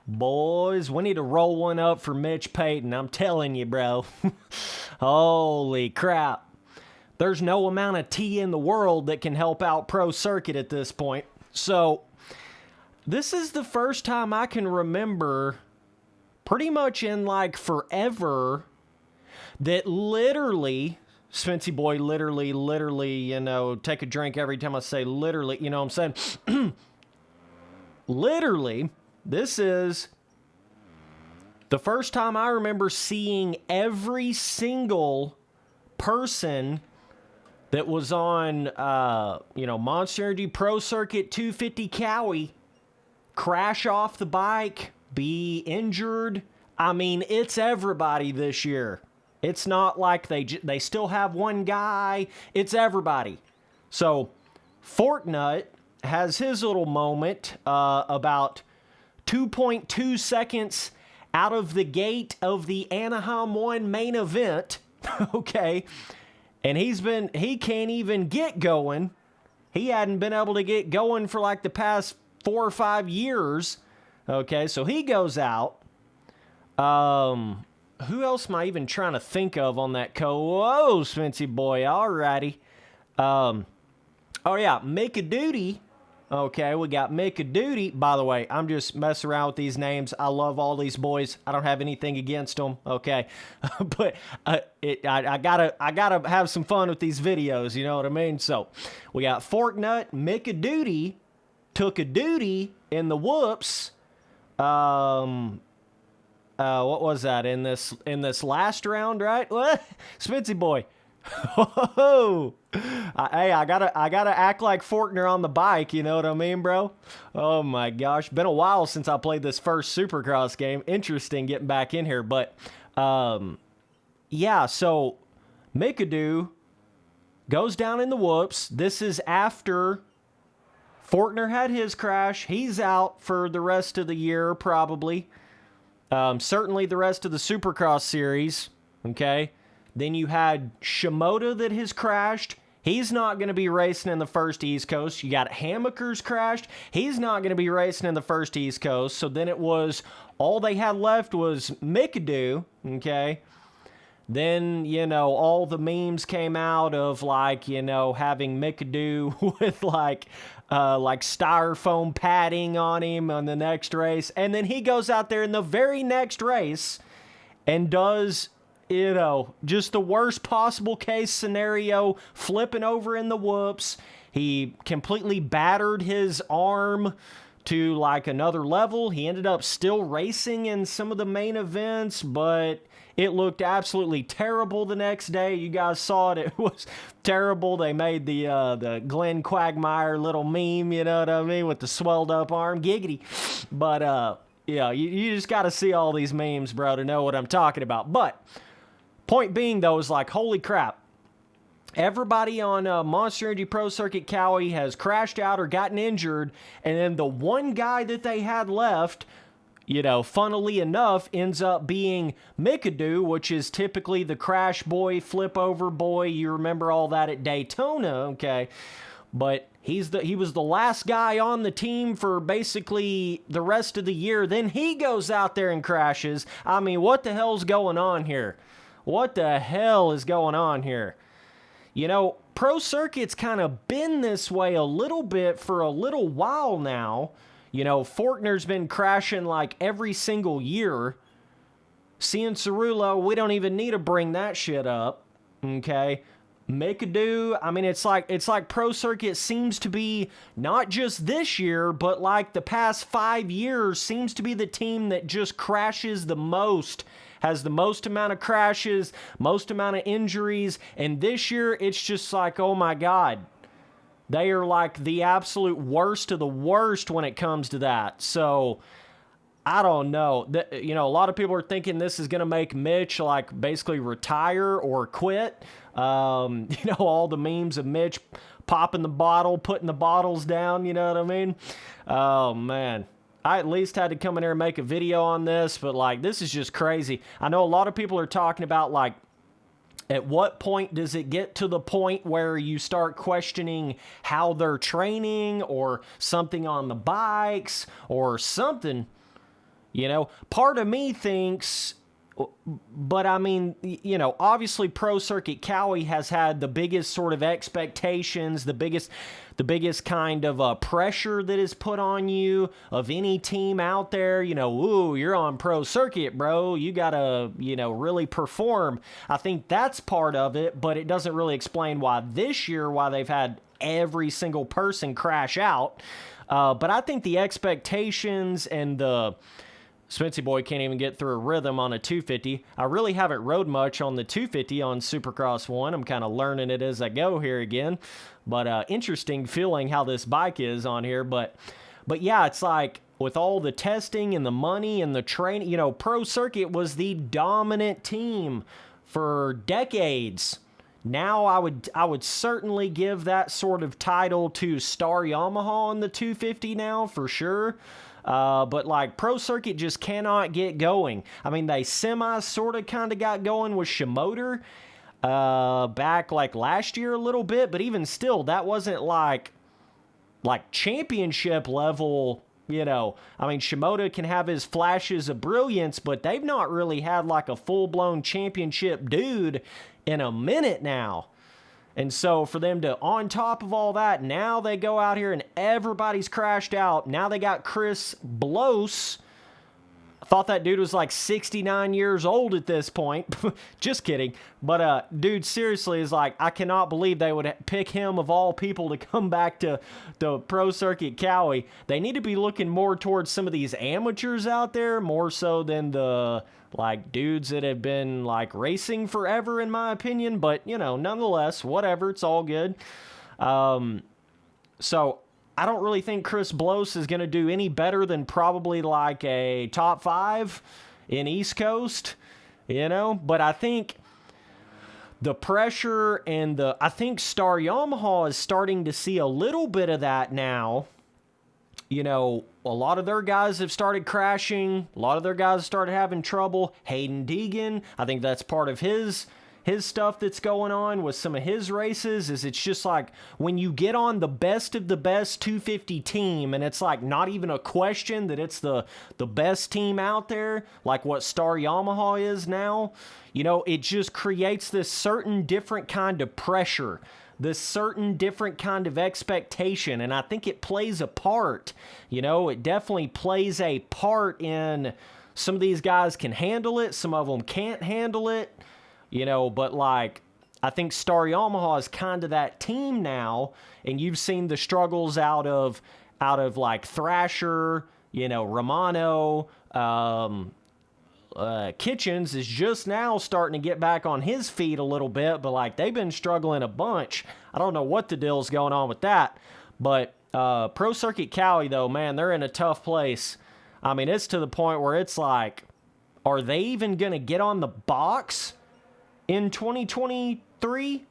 Boys, we need to roll one up for Mitch Payton. I'm telling you, bro. Holy crap. There's no amount of tea in the world that can help out Pro Circuit at this point. So, this is the first time I can remember, pretty much in like forever, that literally, Svency boy, literally, you know, take a drink every time I say literally, you know what I'm saying? Literally, this is the first time I remember seeing every single person that was on, Monster Energy Pro Circuit 250 Cali crash off the bike, be injured. I mean, it's everybody this year. It's not like they still have one guy. It's everybody. So, Forkner has his little moment about 2.2 seconds out of the gate of the Anaheim 1 main event. Okay. And he can't even get going. He hadn't been able to get going for like the past 4 or 5 years. Okay. So he goes out. Who else am I even trying to think of on that Whoa, Svency boy. Alrighty. Oh yeah, Mcadoo. Okay, we got Mcadoo. By the way, I'm just messing around with these names. I love all these boys. I don't have anything against them. Okay, but I gotta have some fun with these videos. You know what I mean? So we got Forkner, Mcadoo, took a duty in the whoops. What was that in this last round? Right? What, Spency boy? Oh, hey, I gotta act like Forkner on the bike, you know what I mean, bro? Oh my gosh, been a while since I played this first Supercross game. Interesting getting back in here, but yeah, so Mcadoo goes down in the whoops. This is after Forkner had his crash. He's out for the rest of the year, probably. Certainly the rest of the Supercross series, okay? Then you had Shimoda that has crashed. He's not going to be racing in the first East Coast. You got Hammaker's crashed. He's not going to be racing in the first East Coast. So then it was, all they had left was Mcadoo, okay? Then, you know, all the memes came out of, like, you know, having Mcadoo with, like styrofoam padding on him on the next race. And then he goes out there in the very next race and does, you know, just the worst possible case scenario, flipping over in the whoops. He completely battered his arm to, like, another level. He ended up still racing in some of the main events, but it looked absolutely terrible the next day. You guys saw it. It was terrible. They made the Glenn Quagmire little meme, you know what I mean, with the swelled up arm. Giggity. But, yeah, you just got to see all these memes, bro, to know what I'm talking about. But point being, though, is like, holy crap. Everybody on Monster Energy Pro Circuit Cali has crashed out or gotten injured, and then the one guy that they had left, you know, funnily enough, ends up being Mcadoo, which is typically the crash boy, flip over boy. You remember all that at Daytona, okay? But he was the last guy on the team for basically the rest of the year. Then he goes out there and crashes. I mean, what the hell's going on here? What the hell is going on here? You know, Pro Circuit's kind of been this way a little bit for a little while now. You know, Forkner's been crashing like every single year. Cianciarulo, we don't even need to bring that shit up, okay? Mcadoo, I mean, it's like Pro Circuit seems to be, not just this year, but like the past 5 years, seems to be the team that just crashes the most, has the most amount of crashes, most amount of injuries, and this year, it's just like, oh my God. They are like the absolute worst of the worst when it comes to that. So, I don't know. You know, a lot of people are thinking this is going to make Mitch like basically retire or quit. You know, all the memes of Mitch popping the bottle, putting the bottles down, you know what I mean? Oh, man. I at least had to come in here and make a video on this, but like, this is just crazy. I know a lot of people are talking about like, at what point does it get to the point where you start questioning how they're training or something on the bikes or something? Part of me thinks, but I mean, obviously Pro Circuit Cali has had the biggest sort of expectations, the biggest kind of pressure that is put on you of any team out there. Ooh, you're on Pro Circuit, bro. You gotta, really perform. I think that's part of it, but it doesn't really explain why this year, why they've had every single person crash out. But I think the expectations and the Spency boy can't even get through a rhythm on a 250. I really haven't rode much on the 250 on Supercross 1. I'm kind of learning it as I go here again. But interesting feeling how this bike is on here. But yeah, it's like with all the testing and the money and the training, Pro Circuit was the dominant team for decades. Now I would certainly give that sort of title to Star Yamaha on the 250 now for sure. But like Pro Circuit just cannot get going. I mean, they sort of kind of got going with Shimoda back like last year a little bit, but even still, that wasn't like championship level. I mean, Shimoda can have his flashes of brilliance, but they've not really had like a full-blown championship dude in a minute now. And so for them to, on top of all that, now they go out here and everybody's crashed out. Now they got Chris Blose. I thought that dude was like 69 years old at this point. Just kidding. But dude, seriously, is like, I cannot believe they would pick him of all people to come back to the Pro Circuit Cali. They need to be looking more towards some of these amateurs out there, more so than the like dudes that have been like racing forever, in my opinion. But nonetheless, whatever, it's all good. So I don't really think Chris Blose is going to do any better than probably like a top 5 in East Coast, but I think the pressure and I think Star Yamaha is starting to see a little bit of that now. A lot of their guys have started crashing. A lot of their guys started having trouble. Hayden Deegan, I think that's part of his stuff that's going on with some of his races. Is it's just like when you get on the best of the best 250 team, and it's like not even a question that it's the best team out there, like what Star Yamaha is now, it just creates this certain different kind of pressure, this certain different kind of expectation, and I think it plays a part. It definitely plays a part in some of these guys can handle it, some of them can't handle it, but like I think Star Yamaha is kind of that team now, and you've seen the struggles out of like Thrasher, Romano, Kitchens is just now starting to get back on his feet a little bit, but like they've been struggling a bunch. I don't know what the deal's going on with that, but Pro Circuit Cali though, man, they're in a tough place. I mean, it's to the point where it's like, are they even going to get on the box in 2023?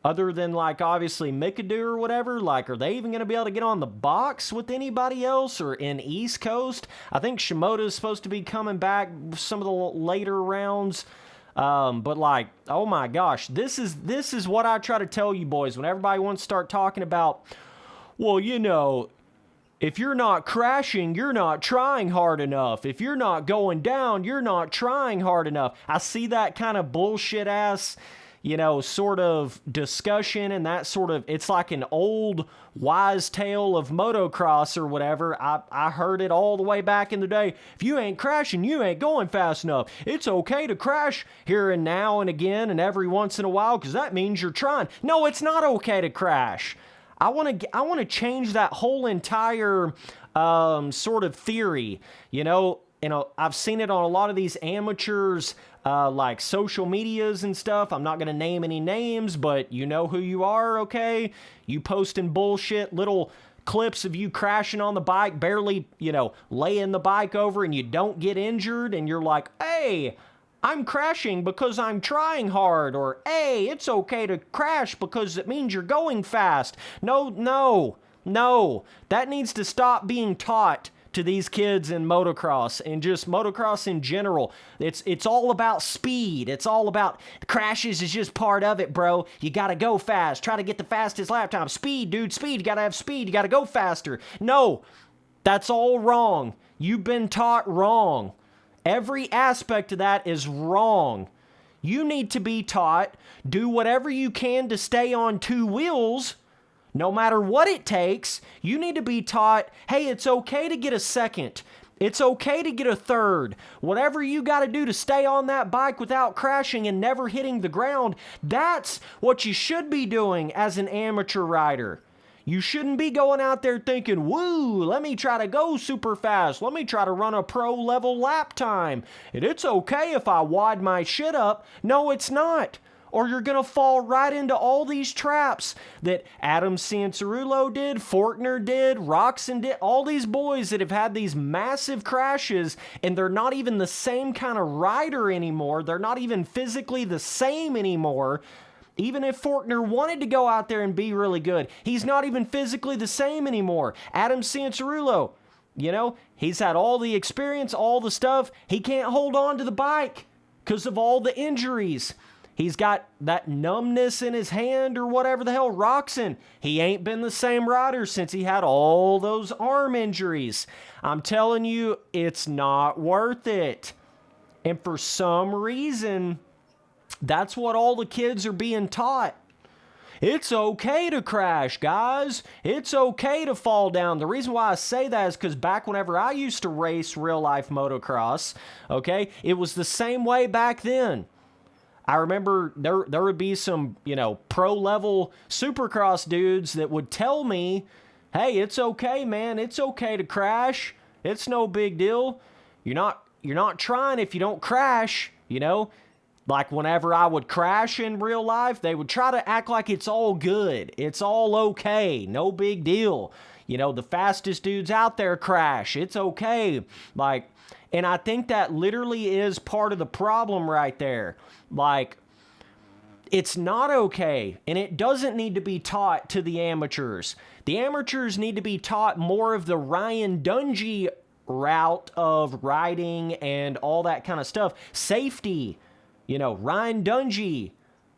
Other than like obviously Mcadoo or whatever, like are they even going to be able to get on the box with anybody else or in East Coast? I think Shimoda is supposed to be coming back some of the later rounds. But like, oh my gosh, this is what I try to tell you boys when everybody wants to start talking about, well, if you're not crashing, you're not trying hard enough. If you're not going down, you're not trying hard enough. I see that kind of bullshit ass, sort of discussion, and that sort of, it's like an old wise tale of motocross or whatever. I heard it all the way back in the day. If you ain't crashing, you ain't going fast enough. It's okay to crash here and now and again and every once in a while because that means you're trying. No, it's not okay to crash. I want to change that whole entire sort of theory. I've seen it on a lot of these amateurs, like social medias and stuff. I'm not going to name any names, but you know who you are, okay? You posting bullshit, little clips of you crashing on the bike, barely, laying the bike over and you don't get injured, and you're like, hey, I'm crashing because I'm trying hard, or hey, it's okay to crash because it means you're going fast. No. That needs to stop being taught to these kids in motocross and just motocross in general. It's all about speed. It's all about crashes is just part of it, bro. You gotta go fast. Try to get the fastest lap time. Speed, dude, speed. You gotta have speed. You gotta go faster. No, that's all wrong. You've been taught wrong. Every aspect of that is wrong. You need to be taught, do whatever you can to stay on two wheels, no matter what it takes. You need to be taught, hey, it's okay to get a second. It's okay to get a third. Whatever you got to do to stay on that bike without crashing and never hitting the ground, that's what you should be doing as an amateur rider. You shouldn't be going out there thinking, woo, let me try to go super fast. Let me try to run a pro level lap time. And it's okay if I wad my shit up. No, it's not. Or you're going to fall right into all these traps that Adam Cianciarulo did, Forkner did, Roxon did, all these boys that have had these massive crashes, and they're not even the same kind of rider anymore. They're not even physically the same anymore. Even if Forkner wanted to go out there and be really good, he's not even physically the same anymore. Adam Cianciarulo, you know, he's had all the experience, all the stuff. He can't hold on to the bike because of all the injuries. He's got that numbness in his hand or whatever the hell. Roxon, he ain't been the same rider since he had all those arm injuries. I'm telling you, it's not worth it. And for some reason, that's what all the kids are being taught. It's okay to crash, guys. It's okay to fall down. The reason why I say that is because back whenever I used to race real-life motocross, okay, it was the same way back then. I remember there would be some, you know, pro-level Supercross dudes that would tell me, hey, it's okay, man. It's okay to crash. It's no big deal. You're not trying if you don't crash, you know. Like whenever I would crash in real life, they would try to act like it's all good. It's all okay. No big deal. You know, the fastest dudes out there crash. It's okay. Like, and I think that literally is part of the problem right there. Like, it's not okay, and it doesn't need to be taught to the amateurs. The amateurs need to be taught more of the Ryan Dungey route of riding and all that kind of stuff. Safety. You know, Ryan Dungey,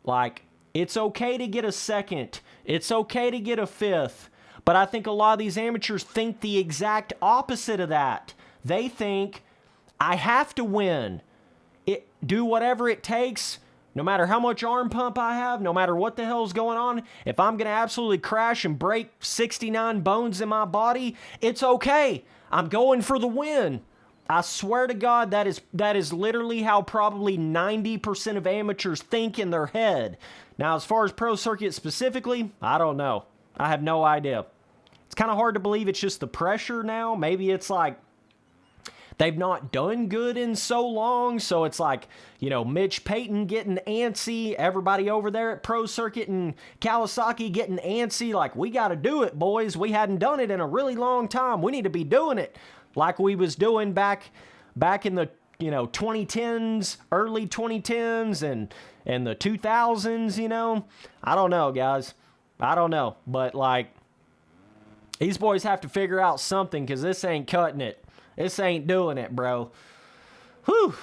like, it's okay to get a second. It's okay to get a fifth. But I think a lot of these amateurs think the exact opposite of that. They think, I have to win. Do whatever it takes, no matter how much arm pump I have, no matter what the hell's going on. If I'm going to absolutely crash and break 69 bones in my body, it's okay. I'm going for the win. I swear to God, that is literally how probably 90% of amateurs think in their head. Now, as far as pro circuit specifically, I don't know. I have no idea. It's kind of hard to believe it's just the pressure now. Maybe it's like they've not done good in so long, so it's like, you know, Mitch Payton getting antsy, everybody over there at Pro Circuit and Kawasaki getting antsy, like, we got to do it, boys. We hadn't done it in a really long time. We need to be doing it. Like we was doing back in the, you know, 2010s, early 2010s and the 2000s, you know. I don't know, guys. I don't know. But, like, these boys have to figure out something because this ain't cutting it. This ain't doing it, bro. Whew.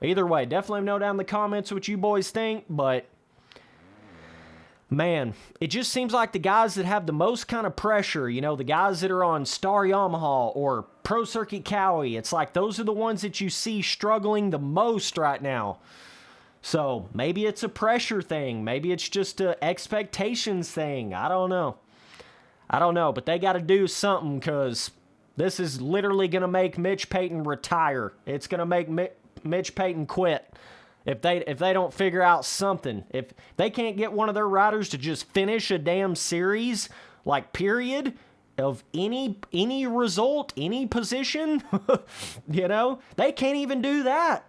Either way, definitely let me know down in the comments what you boys think, but man, it just seems like the guys that have the most kind of pressure, you know, the guys that are on Star Yamaha or Pro Circuit Cali, it's like those are the ones that you see struggling the most right now. So maybe it's a pressure thing. Maybe it's just a expectations thing. I don't know. But they got to do something because this is literally going to make Mitch Payton retire. It's going to make Mitch Payton quit. If they don't figure out something, if they can't get one of their riders to just finish a damn series, like period, of any result, any position, you know, they can't even do that.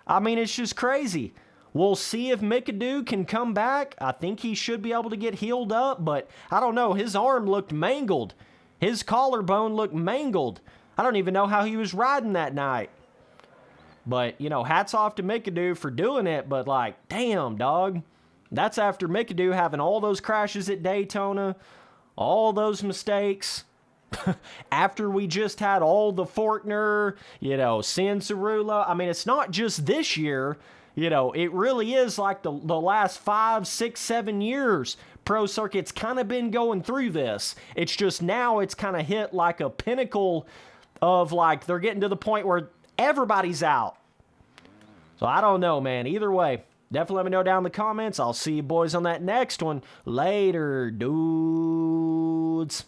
I mean, it's just crazy. We'll see if Mcadoo can come back. I think he should be able to get healed up, but I don't know. His arm looked mangled. His collarbone looked mangled. I don't even know how he was riding that night. But, you know, hats off to Mcadoo for doing it, but like, damn, dog. That's after Mcadoo having all those crashes at Daytona, all those mistakes. After we just had all the Forkner, you know, Cianciarulo. I mean, it's not just this year. You know, it really is like the last 5, 6, 7 years. Pro Circuit's kind of been going through this. It's just now it's kind of hit like a pinnacle of like they're getting to the point where everybody's out. So I don't know, man. Either way, definitely let me know down in the comments. I'll see you boys on that next one. Later, dudes.